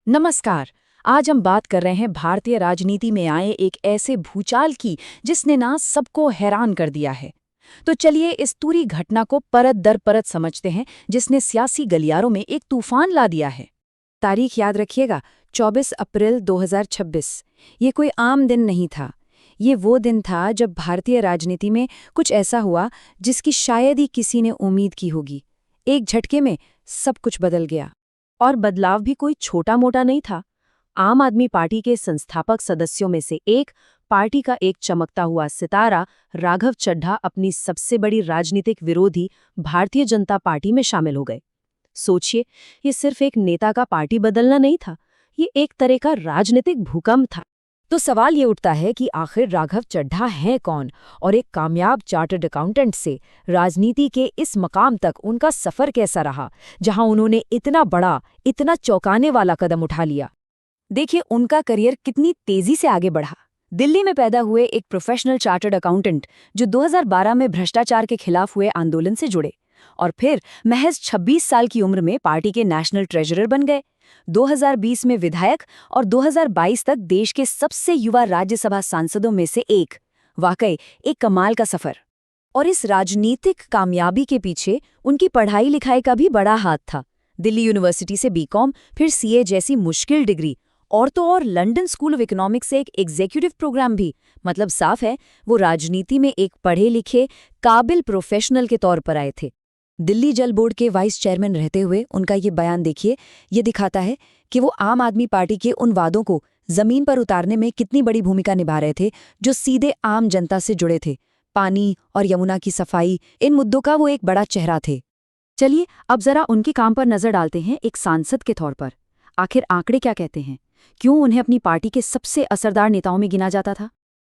नमस्कार। आज हम बात कर रहे हैं भारतीय राजनीति में आए एक ऐसे भूचाल की जिसने ना सबको हैरान कर दिया है। तो चलिए इस पूरी घटना को परत दर परत समझते हैं जिसने सियासी गलियारों में एक तूफान ला दिया है। तारीख याद रखिएगा, 24 अप्रैल 2026। ये कोई आम दिन नहीं था। ये वो दिन था जब भारतीय राजनीति में कुछ ऐसा हुआ जिसकी शायद ही किसी ने उम्मीद की होगी। एक झटके में सब कुछ बदल गया। और बदलाव भी कोई छोटा मोटा नहीं था। आम आदमी पार्टी के संस्थापक सदस्यों में से एक, पार्टी का एक चमकता हुआ सितारा राघव चड्ढा अपनी सबसे बड़ी राजनीतिक विरोधी भारतीय जनता पार्टी में शामिल हो गए। सोचिए, ये सिर्फ एक नेता का पार्टी बदलना नहीं था, ये एक तरह का राजनीतिक भूकंप था। तो सवाल ये उठता है कि आखिर राघव चड्ढा हैं कौन, और एक कामयाब चार्टर्ड अकाउंटेंट से राजनीति के इस मकाम तक उनका सफर कैसा रहा, जहां उन्होंने इतना बड़ा, इतना चौंकाने वाला कदम उठा लिया। देखिए, उनका करियर कितनी तेजी से आगे बढ़ा। दिल्ली में पैदा हुए एक प्रोफेशनल चार्टर्ड अकाउंटेंट जो 2012 में भ्रष्टाचार के खिलाफ हुए आंदोलन से जुड़े, और फिर महज 26 साल की उम्र में पार्टी के नेशनल ट्रेजरर बन गए। 2020 में विधायक और 2022 तक देश के सबसे युवा राज्यसभा सांसदों में से एक। वाकई एक कमाल का सफर। और इस राजनीतिक कामयाबी के पीछे उनकी पढ़ाई लिखाई का भी बड़ा हाथ था। दिल्ली यूनिवर्सिटी से बीकॉम, फिर सीए जैसी मुश्किल डिग्री, और तो और लंदन स्कूल ऑफ इकोनॉमिक्स से एक एग्जीक्यूटिव प्रोग्राम भी। मतलब साफ है, वो राजनीति में एक पढ़े लिखे काबिल प्रोफेशनल के तौर पर आए थे। दिल्ली जल बोर्ड के वाइस चेयरमैन रहते हुए उनका ये बयान देखिए। ये दिखाता है कि वो आम आदमी पार्टी के उन वादों को जमीन पर उतारने में कितनी बड़ी भूमिका निभा रहे थे जो सीधे आम जनता से जुड़े थे। पानी और यमुना की सफाई, इन मुद्दों का वो एक बड़ा चेहरा थे। चलिए अब जरा उनके काम पर नजर डालते हैं एक सांसद के तौर पर। आखिर आंकड़े क्या कहते हैं? क्यों उन्हें अपनी पार्टी के सबसे असरदार नेताओं में गिना जाता था?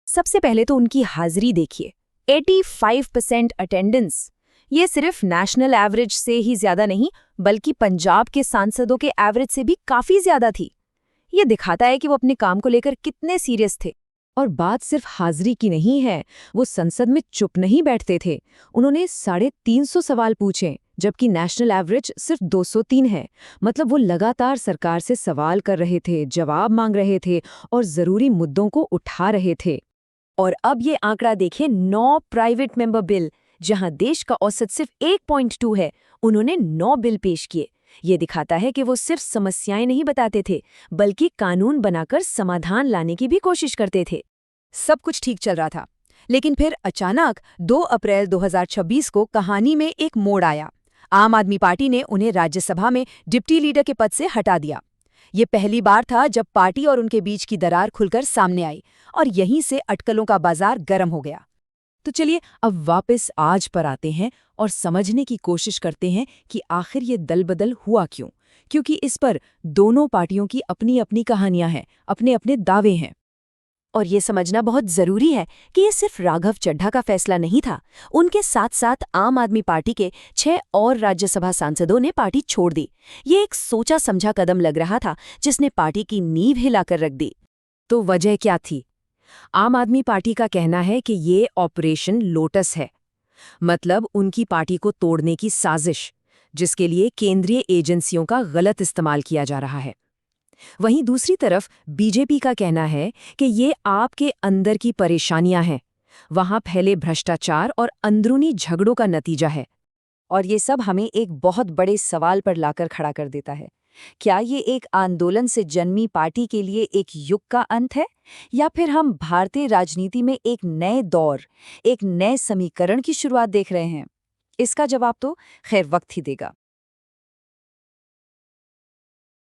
सबसे पहले तो उनकी हाजिरी देखिए, 85% अटेंडेंस। ये सिर्फ नेशनल एवरेज से ही ज्यादा नहीं, बल्कि पंजाब के सांसदों के एवरेज से भी काफी ज्यादा थी। ये दिखाता है कि वो अपने काम को लेकर कितने सीरियस थे। और बात सिर्फ हाजिरी की नहीं है, वो संसद में चुप नहीं बैठते थे। उन्होंने 350 सवाल पूछे, जबकि नेशनल एवरेज सिर्फ 203 है। मतलब वो लगातार सरकार से सवाल कर रहे थे, जवाब मांग रहे थे और जरूरी मुद्दों को उठा रहे थे। और अब ये आंकड़ा देखिए, 9 प्राइवेट मेंबर बिल, जहां देश का औसत सिर्फ 1.2 है, उन्होंने 9 बिल पेश किए। ये दिखाता है कि वो सिर्फ समस्याएं नहीं बताते थे, बल्कि कानून बनाकर समाधान लाने की भी कोशिश करते थे। सब कुछ ठीक चल रहा था, लेकिन फिर अचानक 2 अप्रैल 2026 को कहानी में एक मोड़ आया। आम आदमी पार्टी ने उन्हें राज्यसभा में डिप्टी लीडर के पद से हटा दिया। ये पहली बार था जब पार्टी और उनके बीच की दरार खुलकर सामने आई, और यहीं से अटकलों का बाजार गर्म हो गया। तो चलिए अब वापस आज पर आते हैं और समझने की कोशिश करते हैं कि आखिर ये दलबदल हुआ क्यों। क्योंकि इस पर दोनों पार्टियों की अपनी अपनी कहानियां हैं, अपने अपने दावे हैं। और ये समझना बहुत जरूरी है कि ये सिर्फ राघव चड्ढा का फैसला नहीं था। उनके साथ साथ आम आदमी पार्टी के 6 और राज्यसभा सांसदों ने पार्टी छोड़ दी। ये एक सोचा समझा कदम लग रहा था जिसने पार्टी की नींव हिलाकर रख दी। तो वजह क्या थी? आम आदमी पार्टी का कहना है कि ये ऑपरेशन लोटस है, मतलब उनकी पार्टी को तोड़ने की साजिश, जिसके लिए केंद्रीय एजेंसियों का गलत इस्तेमाल किया जा रहा है। वहीं दूसरी तरफ बीजेपी का कहना है कि ये आपके अंदर की परेशानियां हैं, वहां फैले भ्रष्टाचार और अंदरूनी झगड़ों का नतीजा है। और ये सब हमें एक बहुत बड़े सवाल पर लाकर खड़ा कर देता है। क्या ये एक आंदोलन से जन्मी पार्टी के लिए एक युग का अंत है, या फिर हम भारतीय राजनीति में एक नए दौर, एक नए समीकरण की शुरुआत देख रहे हैं? इसका जवाब तो खैर वक्त ही देगा।